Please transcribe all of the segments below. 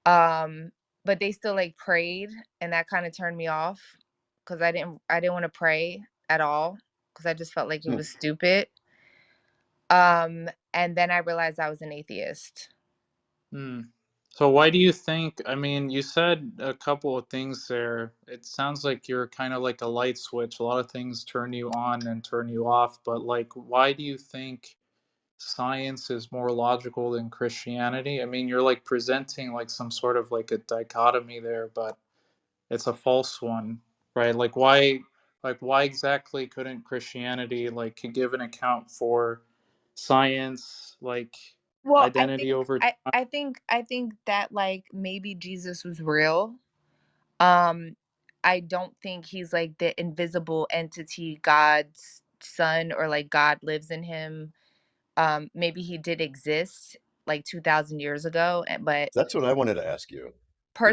Um, but they still like prayed, and that kind of turned me off because I didn't want to pray at all because I just felt like it Hmm. was stupid. And then I realized I was an atheist. Hmm. So why do you think, I mean, you said a couple of things there. It sounds like you're kind of like a light switch. A lot of things turn you on and turn you off, but like, why do you think science is more logical than Christianity? I mean, you're like presenting like some sort of like a dichotomy there, but it's a false one, right? Like why exactly couldn't Christianity like give an account for science, like Well, I identity think over I time? I think I think that like maybe Jesus was real. Um, I don't think he's like the invisible entity, God's son, or like God lives in him. Maybe he did exist like 2,000 years ago, but That's what I wanted to ask you.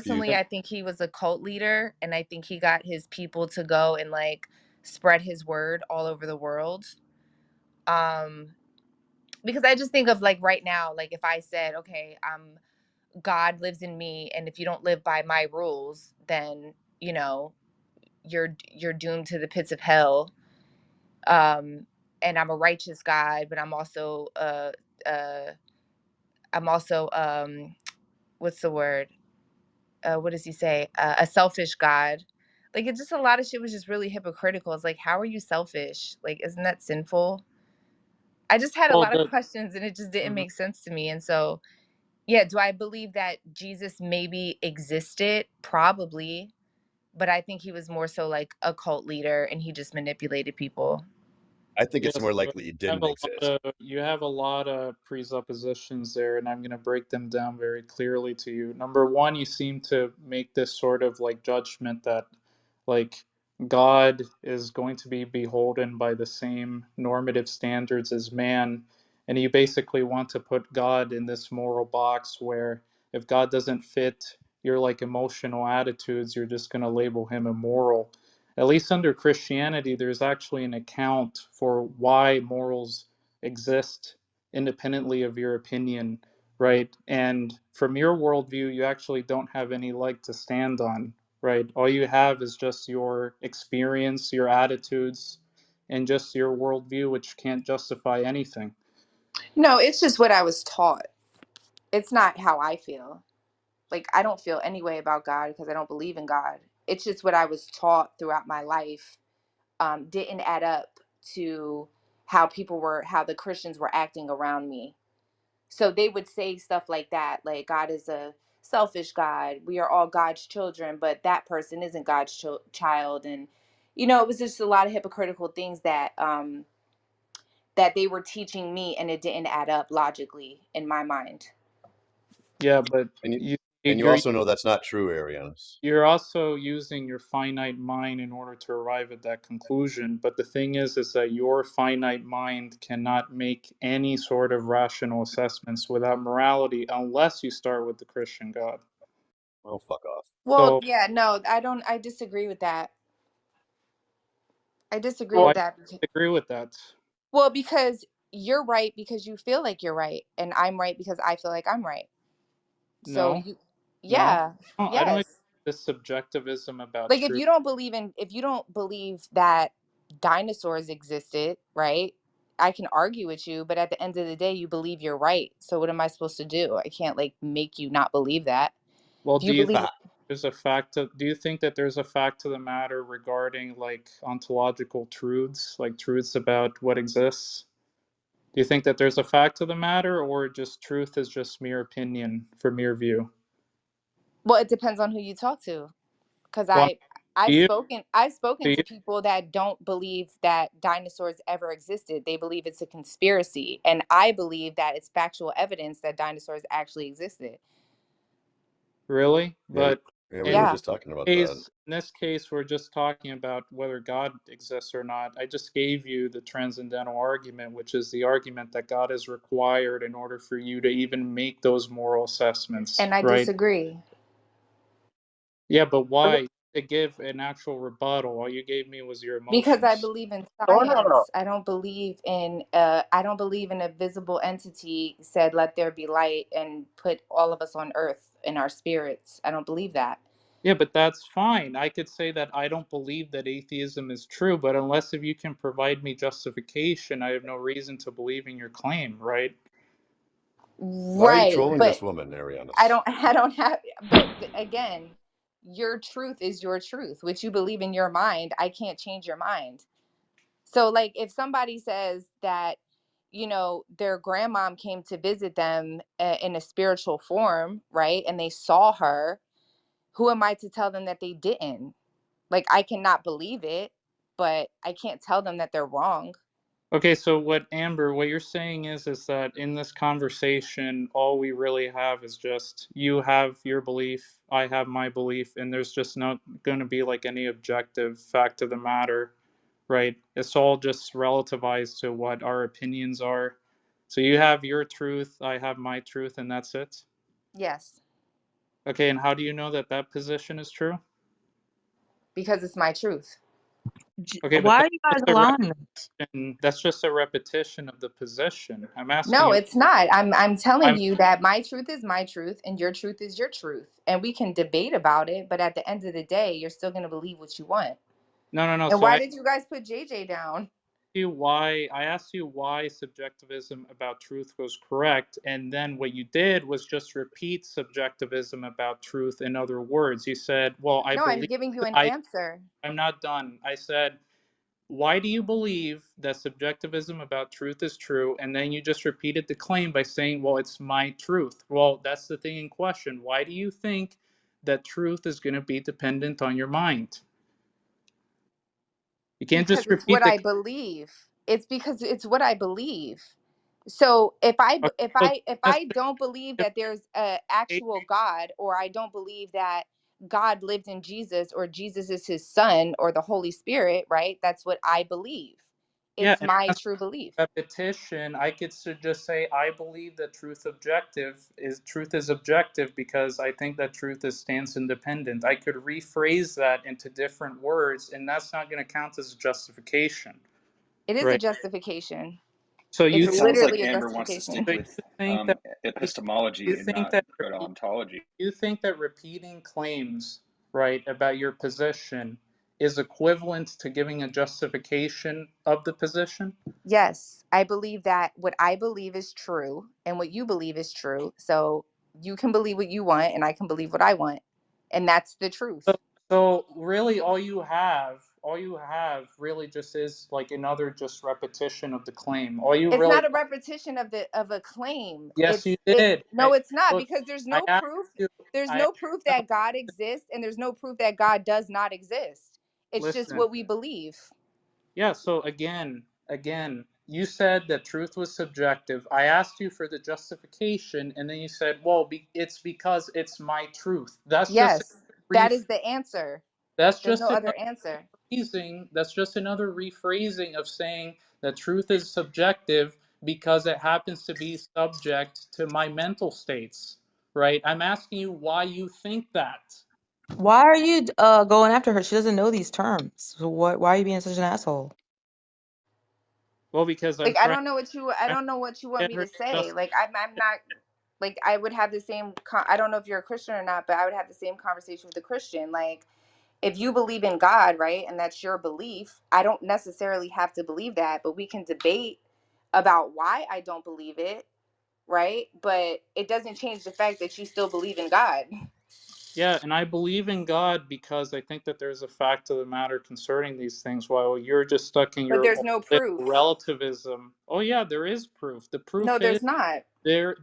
Do you personally, think? I think he was a cult leader, and I think he got his people to go and like spread his word all over the world. Um, because I just think of like right now, like if I said, okay, God lives in me, and if you don't live by my rules, then you know you're doomed to the pits of hell. Um, and I'm a righteous God, but uh, I'm also what's the word? What does he say? A selfish God. Like it's just a lot of shit was just really hypocritical. It's like, how are you selfish? Like, isn't that sinful? I just had a Well, lot of questions, and it just didn't mhm. make sense to me. And so, yeah, do I believe that Jesus maybe existed? Probably, but I think he was more so like a cult leader, and he just manipulated people. I think it's Yes, more so likely it didn't exist. you have a lot of presuppositions there, and I'm going to break them down very clearly to you. Number one, you seem to make this sort of like judgment that like God is going to be beholden by the same normative standards as man, and you basically want to put God in this moral box where if God doesn't fit your like emotional attitudes, you're just going to label him immoral. At least under Christianity, there's actually an account for why morals exist independently of your opinion, right? And from your worldview, you actually don't have any leg to stand on, right? All you have is just your experience, your attitudes, and just your worldview, which can't justify anything. No, it's just what I was taught. It's not how I feel. Like I don't feel any way about God because I don't believe in God. It's just what I was taught throughout my life. Didn't add up to how the Christians were acting around me. So they would say stuff like that, like God is a selfish God. We are all God's children, but that person isn't God's child. And it was just a lot of hypocritical things that they were teaching me, and it didn't add up logically in my mind. Yeah, but And you, you, and you you're also know that's not true, Arianus. you're also using your finite mind in order to arrive at that conclusion. But the thing is that your finite mind cannot make any sort of rational assessments without morality unless you start with the Christian God. Oh, fuck off. Well, So yeah, no, I don't. I disagree with that. I disagree why with do that. you agree with that? Well, because you're right because you feel like you're right, and I'm right because I feel like I'm right. So No, you, no, yeah, I don't agree yes. with this subjectivism about Like truth. if you don't believe that dinosaurs existed, right? I can argue with you, but at the end of the day, you believe you're right. So what am I supposed to do? I can't like make you not believe that. Well, Do you believe? do you think that there's a fact to the matter regarding like ontological truths, like truths about what exists? Do you think that there's a fact to the matter, or just truth is just mere opinion for mere view? Well, it depends on who you talk to. Because Well, do you, I've spoken do to you people that don't believe that dinosaurs ever existed. They believe it's a conspiracy, and I believe that it's factual evidence that dinosaurs actually existed. really? Yeah, But yeah, we in were Yeah. just talking about that. this case, we're just talking about whether God exists or not. I just gave you the transcendental argument, which is the argument that God is required in order for you to even make those moral assessments, And I right? disagree. Yeah, but why? to give an actual rebuttal. All you gave me was your Because I emotions. believe in No. science. I don't believe in a visible entity said let there be light and put all of us on earth in our spirits. I don't believe that. Yeah, but that's fine. I could say that I don't believe that atheism is true, but unless if you can provide me justification, I have no reason to believe in your claim, right? Why are you Right, trolling but this woman, Arianus? I don't have, but again, your truth is your truth. What you believe in your mind, I can't change your mind. So like if somebody says that, their grandmom came to visit them in a spiritual form, right? And they saw her, who am I to tell them that they didn't? Like I cannot believe it, but I can't tell them that they're wrong. Okay, so what you're saying is that in this conversation, all we really have is just you have your belief, I have my belief, and there's just not going to be like any objective fact of the matter, right? It's all just relativized to what our opinions are. So you have your truth, I have my truth, and that's it. Yes, Okay, and how do you know that that position is true? because it's my truth. Okay, but Why are that's you guys just a allowing this? repetition. That's just a repetition of the position. I'm asking No, you. it's not. I'm telling I'm you that my truth is my truth and your truth is your truth. And we can debate about it, but at the end of the day, you're still going to believe what you want. no. And So why did you guys put JJ down? I asked you why subjectivism about truth was correct, and then what you did was just repeat subjectivism about truth in other words. You said, "Well, I No, I'm believe." giving you an I answer. I'm not done. I said, "Why do you believe that subjectivism about truth is true?" And then you just repeated the claim by saying, "Well, it's my truth." Well, that's the thing in question. Why do you think that truth is going to be dependent on your mind? You can't Because just it's repeat what the. I believe. It's because it's what I believe. So Okay, so if that's I don't believe just that there's a actual God, or I don't believe that God lived in Jesus, or Jesus is his son, or the Holy Spirit, right? That's what I believe. yeah, It's and my that's true belief. repetition. I could just say I believe that truth is objective because I think that truth is stands independent. I could rephrase that into different words, and that's not going to count as justification, It is a right? justification. So It's you It sounds like literally a Amber wants to stick justification. so with you think that epistemology you and think not that ontology. you think that repeating claims, right, about your position is equivalent to giving a justification of the position? Yes, I believe that what I believe is true and what you believe is true. So you can believe what you want and I can believe what I want. And that's the truth. So, so really, all you have really just is like another just repetition of the claim. All you It's really, not a repetition of a claim. yes, you It's it did. No, it's not, Look, because there's I no asked proof. you, There's I no proof no, that God exists and there's no proof that God does not exist. It's just listen, what we believe. yeah. So again, you said that truth was subjective. I asked you for the justification, and then you said, "Well, it's because it's my truth." That's just Yes, that is the answer. that's There's no just other answer. that's just another rephrasing of saying that truth is subjective because it happens to be subject to my mental states, right? I'm asking you why you think that. Why are you going after her? She doesn't know these terms. So why are you being such an asshole? Well, because Like I I'm don't know what you want trying to me get her to to say. just Like I'm not, like I would have the same I don't know if you're a Christian or not, but I would have the same conversation with a Christian. Like if you believe in God, right, and that's your belief, I don't necessarily have to believe that, but we can debate about why I don't believe it, right? But it doesn't change the fact that you still believe in God. yeah, and I believe in God because I think that there's a fact of the matter concerning these things while you're just stuck in But your there's no own proof. relativism. Oh yeah, there is proof. The No, proof is there's not.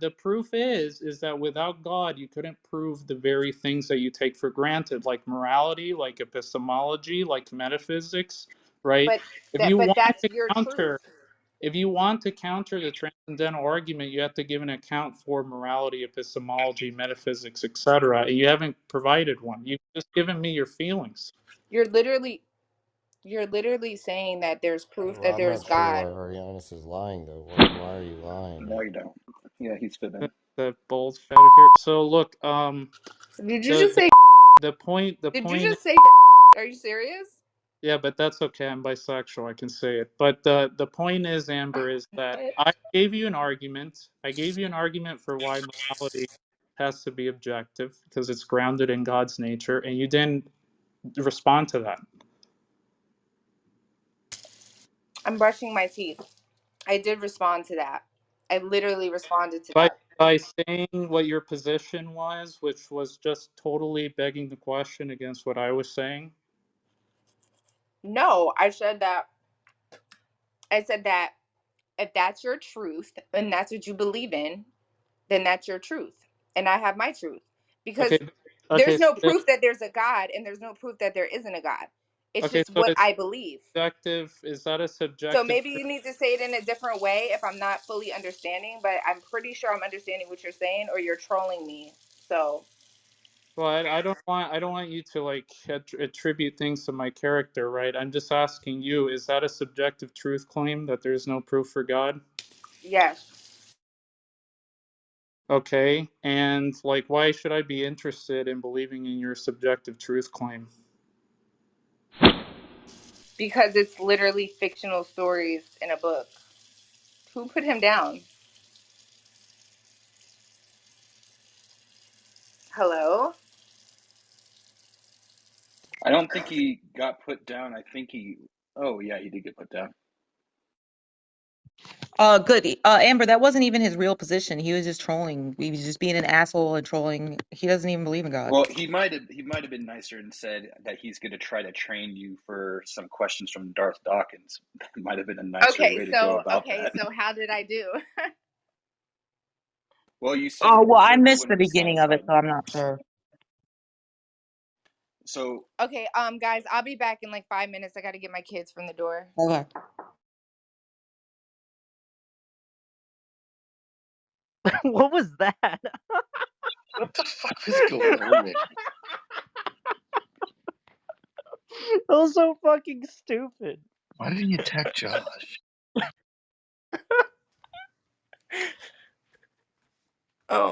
the proof is that without God you couldn't prove the very things that you take for granted, like morality, like epistemology, like metaphysics, right? But If you want that's to your truth. counter if you want to counter the transcendental argument, you have to give an account for morality, epistemology, metaphysics, etc. You haven't provided one. You've just given me your feelings. You're literally you're literally saying that there's proof Well, that I'm there's not sure why God. Arianus is lying, though. Why are you lying? No, you don't. Yeah, he's fibbing. The bold fed here. So look, Did you just the say The point. Did you just say? Are you serious? Yeah, but that's okay. I'm bisexual. I can say it. But the point is, Amber, is that I gave you an argument. I gave you an argument for why morality has to be objective because it's grounded in God's nature, and you didn't respond to that. I'm brushing my teeth. I did respond to that. I literally responded to By that. by saying what your position was, which was just totally begging the question against what I was saying. No, I said that if that's your truth and that's what you believe in, then that's your truth. And I have my truth. Because Okay. Okay. there's So no proof that there's a God and there's no proof that there isn't a God. It's okay. just So what it's I believe. subjective. Is that a So subjective maybe you need to say it in a different way if I'm not fully understanding, but I'm pretty sure I'm understanding what you're saying, or you're trolling me. So Well, I don't want you to like attribute things to my character, right? I'm just asking you, is that a subjective truth claim that there's no proof for God? yes, Okay. And like why should I be interested in believing in your subjective truth claim? because it's literally fictional stories in a book. Who put him down? Hello? I don't think he got put down. I think he. Oh yeah, he did get put down. Good. Amber, that wasn't even his real position. He was just trolling. He was just being an asshole and trolling. He doesn't even believe in God. Well, he might have been nicer and said that he's going to try to train you for some questions from Darth Dawkins. That might have been a nicer way to go about that. So how did I do? Well, you said Oh, well, I you missed the wouldn't be beginning of it, satisfied so with I'm it. not sure. So Okay, guys, I'll be back in like 5 minutes. I got to get my kids from the door. Okay. What was that? What the fuck was going on there? That was so fucking stupid. Why did he attack Josh?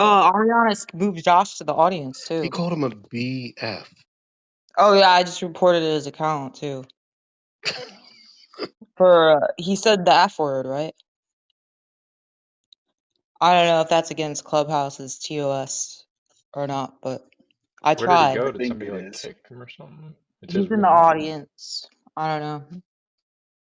Arianus moved Josh to the audience He too. called him a BF. Oh yeah, I just reported his account too. For he said the F word, right? I don't know if that's against Clubhouse's TOS or not, but I Where did he tried. go? I Did think somebody it like is. kick him or something? It says He's in the room. audience. I don't know.